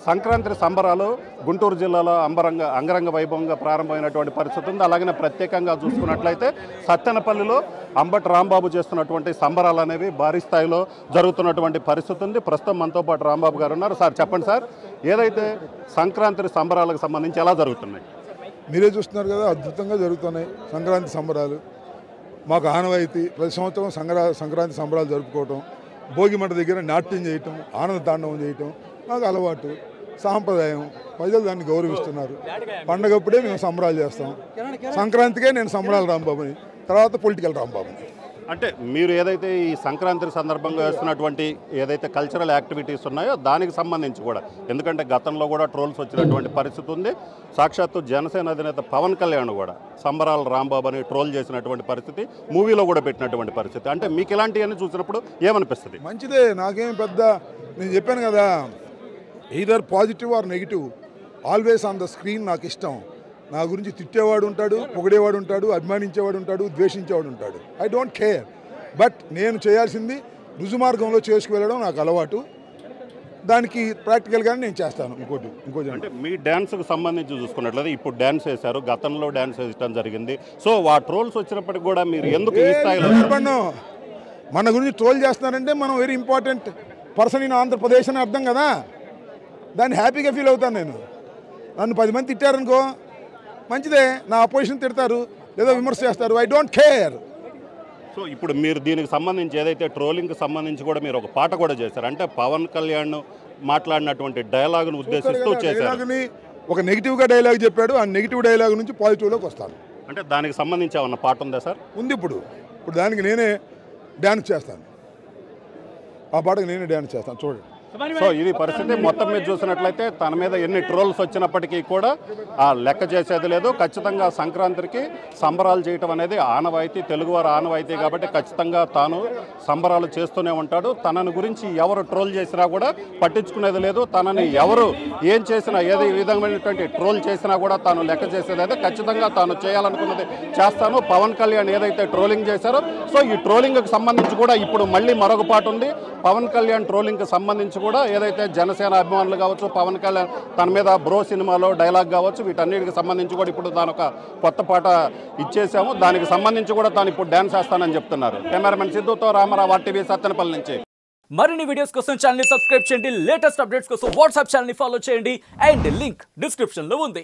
సంక్రాంతి సంబరాలు గుంటూరు జిల్లాలో అంగరంగ వైభవంగా ప్రారంభమైనటువంటి పరిస్థితి ఉంది. అలాగనే ప్రత్యేకంగా చూసుకున్నట్లయితే సత్తెనపల్లిలో అంబటి రాంబాబు చేస్తున్నటువంటి సంబరాలు అనేవి భారీ స్థాయిలో జరుగుతున్నటువంటి పరిస్థితి ఉంది. ప్రస్తుతం మనతో పాటు రాంబాబు గారు ఉన్నారు. సార్ చెప్పండి సార్, ఏదైతే సంక్రాంతి సంబరాలకు సంబంధించి ఎలా జరుగుతున్నాయి? మీరే చూస్తున్నారు కదా, అద్భుతంగా జరుగుతున్నాయి సంక్రాంతి సంబరాలు. మాకు ఆనవాయితీ ప్రతి సంవత్సరం సంక్రాంతి సంబరాలు జరుపుకోవటం, భోగి మంట దగ్గర నాట్యం చేయటం, ఆనంద తాండవం చేయటం మాకు అలవాటు, సాంప్రదాయం. ప్రజలు దాన్ని గౌరవిస్తున్నారు. పండగప్పుడే మేము సంబరాలు చేస్తాం. సంక్రాంతికే నేను సంబరాలు రాంబాబుని, తర్వాత పొలిటికల్ రాంబాబుని. అంటే మీరు ఏదైతే ఈ సంక్రాంతి సందర్భంగా వేస్తున్నటువంటి ఏదైతే కల్చరల్ యాక్టివిటీస్ ఉన్నాయో దానికి సంబంధించి కూడా, ఎందుకంటే గతంలో కూడా ట్రోల్స్ వచ్చినటువంటి పరిస్థితి ఉంది. సాక్షాత్తు జనసేన అధినేత పవన్ కళ్యాణ్ కూడా సంబరాల రాంబాబు అని ట్రోల్ చేసినటువంటి పరిస్థితి, మూవీలో కూడా పెట్టినటువంటి పరిస్థితి. అంటే మీకు ఇలాంటివన్నీ చూసినప్పుడు ఏమనిపిస్తుంది? మంచిదే, నాకేం పెద్ద, నేను చెప్పాను కదా, either positive or negative, always on the screen నాకు ఇష్టం. నా గురించి తిట్టేవాడు ఉంటాడు, పొగిడేవాడు ఉంటాడు, అభిమానించేవాడు ఉంటాడు, ద్వేషించేవాడు ఉంటాడు. I don't care. బట్ నేను చేయాల్సింది రుజుమార్గంలో చేసుకువెళ్ళడం నాకు అలవాటు. దానికి ప్రాక్టికల్గానే నేను చేస్తాను. ఇంకోటి అంటే మీ డ్యాన్స్కి సంబంధించి చూసుకున్నట్లయితే ఇప్పుడు డ్యాన్స్ వేశారు, గతంలో డ్యాన్స్ వేయడం జరిగింది. సో ఆ ట్రోల్స్ వచ్చినప్పటికి కూడా మీరు ఎందుకు ఈ స్థాయిలో మన గురించి ట్రోల్ చేస్తున్నారంటే మనం very important person in Andhra Pradesh అని అర్థం కదా. దాన్ని హ్యాపీగా ఫీల్ అవుతాను నేను. నన్ను 10 మంది తిట్టారనుకో, మంచిదే. నా అపోజిషన్ తిడతారు, ఏదో విమర్శ చేస్తారు, ఐ డోంట్ కేర్. సో ఇప్పుడు మీరు దీనికి సంబంధించి ఏదైతే ట్రోలింగ్కి సంబంధించి కూడా మీరు ఒక పాట కూడా చేశారు. అంటే పవన్ కళ్యాణ్ మాట్లాడినటువంటి డైలాగును ఉద్దేశిస్తూ చేశారు. ఒక నెగిటివ్గా డైలాగ్ చెప్పాడు, ఆ నెగిటివ్ డైలాగ్ నుంచి పాజిటివ్లోకి వస్తాను. అంటే దానికి సంబంధించి ఏమన్నా పాట ఉందా సార్? ఉంది. ఇప్పుడు దానికి నేనే డ్యాన్స్ చేస్తాను. ఆ పాటకు నేనే డ్యాన్స్ చేస్తాను, చూడండి. సో ఇది పరిస్థితి. మొత్తం మీద చూసినట్లయితే తన మీద ఎన్ని ట్రోల్స్ వచ్చినప్పటికీ కూడా ఆ లెక్క చేసేది లేదు. ఖచ్చితంగా సంక్రాంతికి సంబరాలు చేయటం అనేది ఆనవాయితీ, తెలుగువారు ఆనవాయితీ కాబట్టి ఖచ్చితంగా తాను సంబరాలు చేస్తూనే ఉంటాడు. తనని గురించి ఎవరు ట్రోల్ చేసినా కూడా పట్టించుకునేది లేదు. తనని ఎవరు ఏం చేసినా, ఏది విధమైనటువంటి ట్రోల్ చేసినా కూడా తాను లెక్క చేసేది అయితే ఖచ్చితంగా తాను చేయాలనుకున్నది చేస్తాను. పవన్ కళ్యాణ్ ఏదైతే ట్రోలింగ్ చేశారో, సో ఈ ట్రోలింగ్కి సంబంధించి కూడా ఇప్పుడు మళ్ళీ మరొక పాట ఉంది. పవన్ కళ్యాణ్ ట్రోలింగ్కి సంబంధించి కూడా ఏదైతే జనసేన అభిమానులు కావచ్చు, పవన్ కళ్యాణ్ తన మీద బ్రో సినిమాలో డైలాగ్ కావచ్చు, వీటన్నిటికి సంబంధించి కూడా ఇప్పుడు తాను ఒక కొత్త పాట ఇచ్చేసాము. దానికి సంబంధించి కూడా తాను ఇప్పుడు డ్యాన్స్ చేస్తానని చెప్తున్నారు. కెమెరామెన్ సిద్ధుతో రామారావు, RTV సత్తెనపల్లి నుంచి. మరిన్ని వీడియోస్ కోసం ఛానల్ ని సబ్స్క్రైబ్ చేయండి. లేటెస్ట్ అప్డేట్స్ కోసం వాట్సాప్ ఛానల్ ని ఫాలో చేయండి. అండ్ లింక్ డిస్క్రిప్షన్ లో ఉంది.